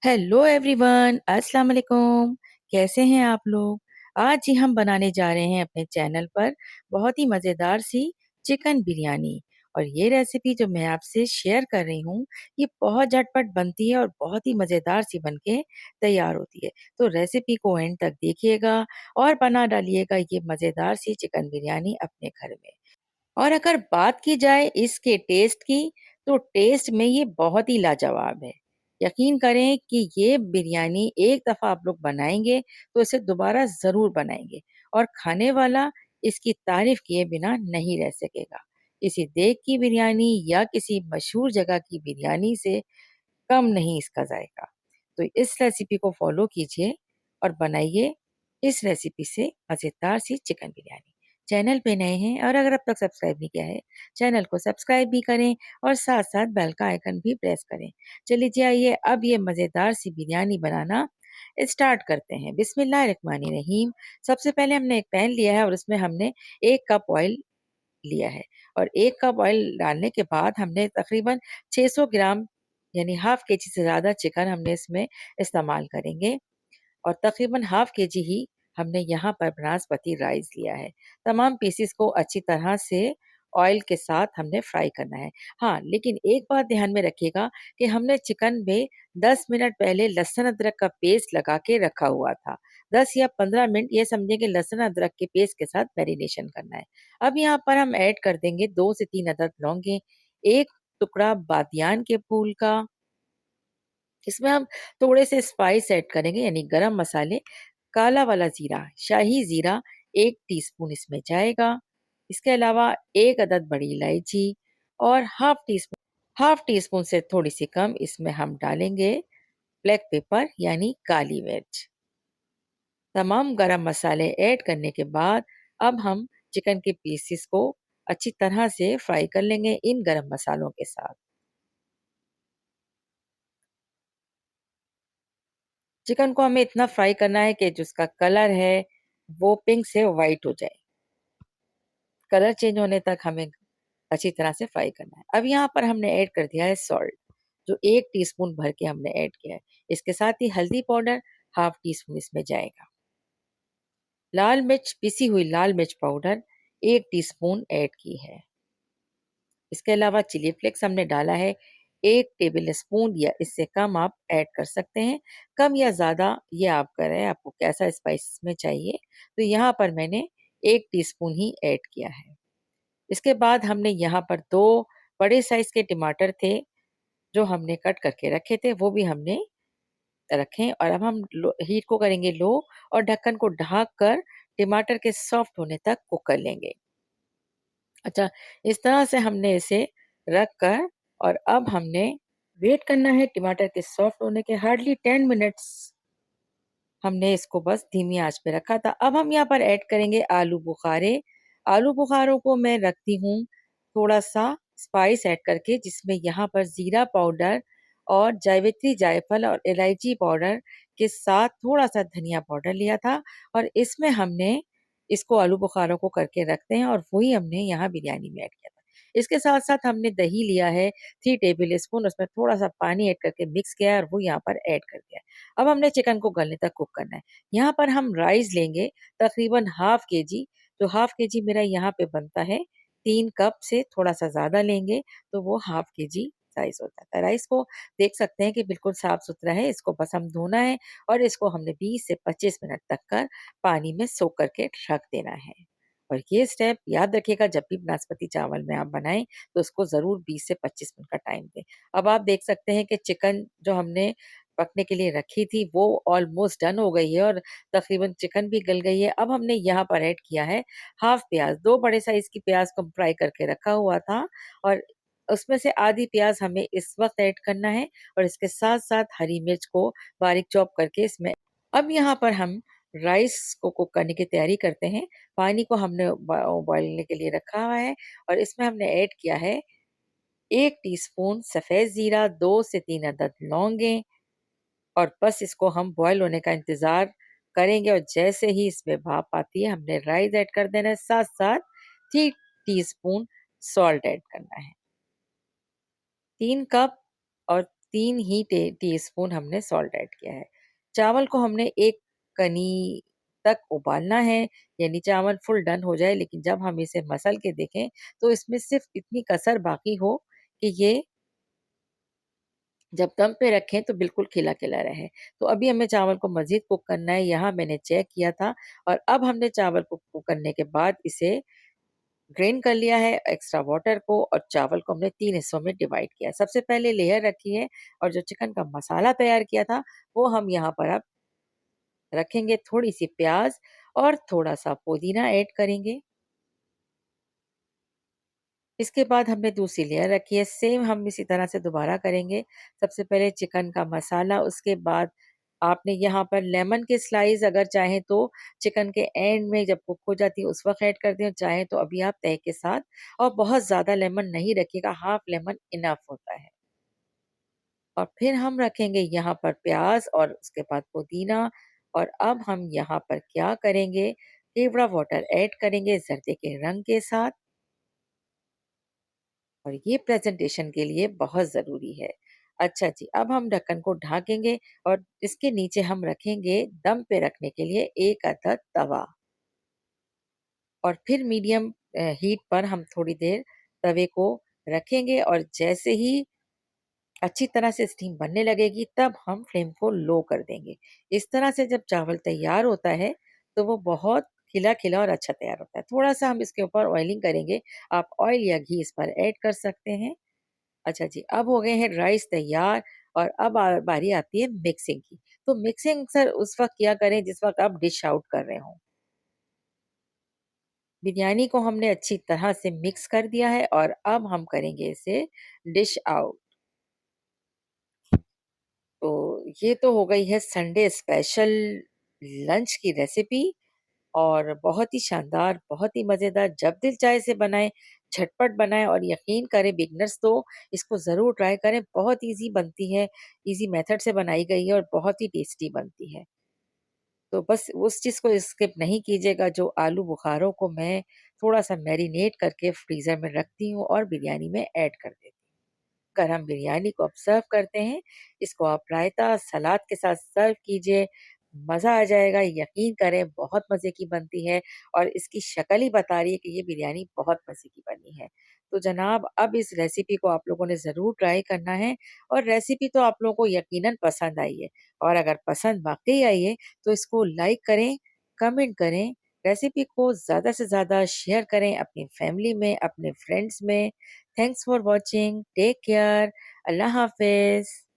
Hello everyone, अस्सलाम वालेकुम। कैसे हैं आप लोग? आज ही हम बनाने जा रहे हैं अपने चैनल पर बहुत ही मज़ेदार सी चिकन बिरयानी। और ये रेसिपी जो मैं आपसे शेयर कर रही हूँ, ये बहुत झटपट बनती है और बहुत ही मज़ेदार सी बनके तैयार होती है। तो रेसिपी को एंड तक देखिएगा और बना डालिएगा ये मज़ेदार सी चिकन बिरयानी अपने घर में। और अगर बात की जाए इसके टेस्ट की, तो टेस्ट में ये बहुत ही लाजवाब है। यकीन करें कि ये बिरयानी एक दफ़ा आप लोग बनाएँगे, तो इसे दोबारा ज़रूर बनाएँगे और खाने वाला इसकी तारीफ़ किए बिना नहीं रह सकेगा। किसी देग की बिरयानी या किसी मशहूर जगह की बिरयानी से कम नहीं इसका जायका। तो इस रेसिपी को फ़ॉलो कीजिए और बनाइए इस रेसिपी से मज़ेदार सी चिकन बिरयानी। चैनल पे नए हैं और अगर अब तक सब्सक्राइब नहीं किया है, चैनल को सब्सक्राइब भी करें और साथ-साथ बेल का आइकन भी प्रेस करें। चलिए जी आइए अब ये मज़ेदार सी बिरयानी बनाना स्टार्ट करते हैं। बिस्मिल्लाहिर्रहमानिर्रहीम। सबसे पहले हमने एक पैन लिया है और उसमें हमने 1 कप ऑयल लिया है और 1 कप ऑयल डालने के बाद हमने तकरीबन 600 ग्राम यानी हाफ केजी से ज़्यादा चिकन हमने इसमें इस्तेमाल करेंगे और तकरीबन हाफ केजी ही हमने यहाँ पर बासमती राइस लिया है। तमाम पीसेस को अच्छी तरह से ऑयल के साथ हमने फ्राई करना है। हाँ, लेकिन एक बात ध्यान में रखिएगा कि हमने चिकन में 10 मिनट पहले लहसुन अदरक का पेस्ट लगा के रखा हुआ था। 10 या 15 मिनट ये समझिए कि लहसुन अदरक के पेस्ट के साथ मैरिनेशन करना है। अब यहाँ पर हम ऐड कर देंगे 2 से 3 अदद लौंगे, 1 टुकड़ा बादियान के फूल का। इसमें हम थोड़े से स्पाइस ऐड करेंगे यानी गरम मसाले, काला वाला जीरा, शाही जीरा 1 टीस्पून इसमें जाएगा। इसके अलावा 1 अदद बड़ी इलायची और हाफ टी स्पून से थोड़ी-सी कम इसमें हम डालेंगे ब्लैक पेपर यानी काली मिर्च। तमाम गरम मसाले ऐड करने के बाद अब हम चिकन के पीसेस को अच्छी तरह से फ्राई कर लेंगे इन गरम मसालों के साथ। चिकन को हमें इतना फ्राई करना है कि जो उसका कलर है वो पिंक से व्हाइट हो जाए। कलर चेंज होने तक हमें अच्छी तरह से फ्राई करना है। अब यहाँ पर हमने ऐड कर दिया है सॉल्ट, जो 1 टीस्पून भर के हमने ऐड किया है। इसके साथ ही हल्दी पाउडर हाफ टी स्पून इसमें जाएगा। लाल मिर्च, पिसी हुई लाल मिर्च पाउडर 1 टीस्पून ऐड की है। इसके अलावा चिली फ्लेक्स हमने डाला है 1 टेबल स्पून या इससे कम आप ऐड कर सकते हैं। कम या ज़्यादा ये आप करें, आपको कैसा स्पाइस में चाहिए। तो यहाँ पर मैंने 1 टीस्पून ही ऐड किया है। इसके बाद हमने यहाँ पर 2 बड़े साइज़ के टमाटर थे, जो हमने कट करके रखे थे, वो भी हमने रखे और अब हम हीट को करेंगे लो और ढक्कन को ढक कर टमाटर के सॉफ्ट होने तक कुक कर लेंगे। अच्छा, इस तरह से हमने इसे रख कर और अब हमने वेट करना है टमाटर के सॉफ्ट होने के हार्डली 10 मिनट्स हमने इसको बस धीमी आंच पे रखा था। अब हम यहाँ पर ऐड करेंगे आलू बुखारे। आलू बुखारों को मैं रखती हूँ थोड़ा-सा स्पाइस ऐड करके जिसमें यहाँ पर ज़ीरा पाउडर और जावित्री जायफल और इलायची पाउडर के साथ थोड़ा-सा धनिया पाउडर लिया था और इसमें हमने इसको आलू बुखारों को करके रखते हैं और वही हमने यहाँ बिरयानी में ऐड किया था। इसके साथ-साथ हमने दही लिया है 3 टेबल स्पून उसमें थोड़ा-सा पानी ऐड करके मिक्स किया है और वो यहाँ पर ऐड कर दिया है। अब हमने चिकन को गलने तक कुक करना है। यहाँ पर हम राइस लेंगे तकरीबन हाफ केजी, तो हाफ केजी मेरा यहाँ पे बनता है 3 कप से थोड़ा-सा ज़्यादा लेंगे, तो वो हाफ केजी राइस हो जाता है। राइस को देख सकते हैं कि बिल्कुल साफ-सुथरा है, इसको बस हम धोना है और इसको हमने 20 से 25 मिनट तक कर पानी में सोक करके रख देना है। और ये स्टेप याद रखिएगा जब भी बासमती चावल में आप बनाएँ, तो उसको ज़रूर 20 से 25 मिनट का टाइम दें। अब आप देख सकते हैं कि चिकन जो हमने पकने के लिए रखी थी वो ऑलमोस्ट डन हो गई है और तकरीबन चिकन भी गल गई है। अब हमने यहाँ पर ऐड किया है हाफ प्याज़, 2 बड़े साइज़ की प्याज़ को फ्राई करके रखा हुआ था और उसमें से आधी प्याज़ हमें इस वक़्त ऐड करना है और इसके साथ-साथ हरी मिर्च को बारीक चॉप करके इसमें अब यहाँ पर हम राइस को कुक करने की तैयारी करते हैं। पानी को हमने बॉइलने के लिए रखा हुआ है और इसमें हमने ऐड किया है 1 टीस्पून सफ़ेद ज़ीरा, 2 से 3 अदद लौंगे और बस इसको हम बॉयल होने का इंतज़ार करेंगे और जैसे ही इसमें भाप आती है हमने राइस ऐड कर देना है, साथ-साथ 3 टीस्पून सॉल्ट ऐड करना है। 3 कप और 3 ही टीस्पून हमने सॉल्ट ऐड किया है। चावल को हमने 1 कनी तक उबालना है, यानी चावल फुल डन हो जाए, लेकिन जब हम इसे मसल के देखें, तो इसमें सिर्फ़ इतनी कसर बाकी हो कि ये जब दम पे रखें तो बिल्कुल खिला-खिला रहे। तो अभी हमें चावल को मज़ीद कुक करना है, यहाँ मैंने चेक किया था और अब हमने चावल को कुक करने के बाद इसे ड्रेन कर लिया है एक्स्ट्रा वाटर को और चावल को हमने 3 हिस्सों में डिवाइड किया है। सबसे पहले लेयर रखी है और जो चिकन का मसाला तैयार किया था, वो हम यहाँ पर अब रखेंगे। थोड़ी-सी प्याज़ और थोड़ा-सा पुदीना ऐड करेंगे। इसके बाद हमने दूसरी लेयर रखी है, सेम हम इसी तरह से दोबारा करेंगे। सबसे पहले चिकन का मसाला, उसके बाद आपने यहाँ पर लेमन के स्लाइस अगर चाहें तो चिकन के एंड में जब कुक हो जाती है उस वक़्त ऐड कर दें, चाहें तो अभी आप तह के साथ और बहुत ज़्यादा लेमन नहीं रखिएगा, हाफ लेमन इनफ होता है। और फिर हम रखेंगे यहाँ पर प्याज़ और उसके बाद पुदीना और अब हम यहाँ पर क्या करेंगे, केवड़ा वाटर ऐड करेंगे ज़र्दे के रंग के साथ। और ये प्रेजेंटेशन के लिए बहुत ज़रूरी है। अच्छा जी, अब हम ढक्कन को ढकेंगे और इसके नीचे हम रखेंगे दम पे रखने के लिए एक अदद तवा और फिर मीडियम हीट पर हम थोड़ी देर तवे को रखेंगे और जैसे ही अच्छी तरह से स्टीम बनने लगेगी तब हम फ्लेम को लो कर देंगे। इस तरह से जब चावल तैयार होता है, तो वो बहुत खिला-खिला और अच्छा तैयार होता है। थोड़ा-सा हम इसके ऊपर ऑयलिंग करेंगे, आप ऑयल या घी इस पर ऐड कर सकते हैं। अच्छा जी, अब हो गए हैं राइस तैयार और अब बारी आती है मिक्सिंग की। तो मिक्सिंग अक्सर उस वक़्त किया करें जिस वक़्त आप डिश आउट कर रहे हों। बिरयानी को हमने अच्छी तरह से मिक्स कर दिया है और अब हम करेंगे इसे डिश आउट। तो ये तो हो गई है संडे स्पेशल लंच की रेसिपी और बहुत ही शानदार, बहुत ही मज़ेदार। जब दिल चाहे इसे बनाएँ, झटपट बनाएँ और यकीन करें बिगिनर्स तो इसको ज़रूर ट्राई करें। बहुत ईज़ी बनती है, ईज़ी मेथड से बनाई गई है और बहुत ही टेस्टी बनती है। तो बस उस चीज़ को स्किप नहीं कीजिएगा जो आलू बुखारों को मैं थोड़ा-सा मैरिनेट करके फ्रीज़र में रखती हूँ और बिरयानी में ऐड कर देती हूँ। गरम बिरयानी को आप सर्व करते हैं, इसको आप रायता, सलाद के साथ सर्व कीजिए, मज़ा आ जाएगा, यकीन करें बहुत मज़े की बनती है और इसकी शक्ल ही बता रही है कि ये बिरयानी बहुत मज़े की बनी है। तो जनाब अब इस रेसिपी को आप लोगों ने ज़रूर ट्राई करना है और रेसिपी तो आप लोगों को यकीनन पसंद आई है और अगर पसंद वाक़ई आई है, तो इसको लाइक करें, कमेंट करें, रेसिपी को ज़्यादा से ज़्यादा शेयर करें अपनी फैमिली में, अपने फ्रेंड्स में। Thanks for watching. Take care. Allah Hafiz.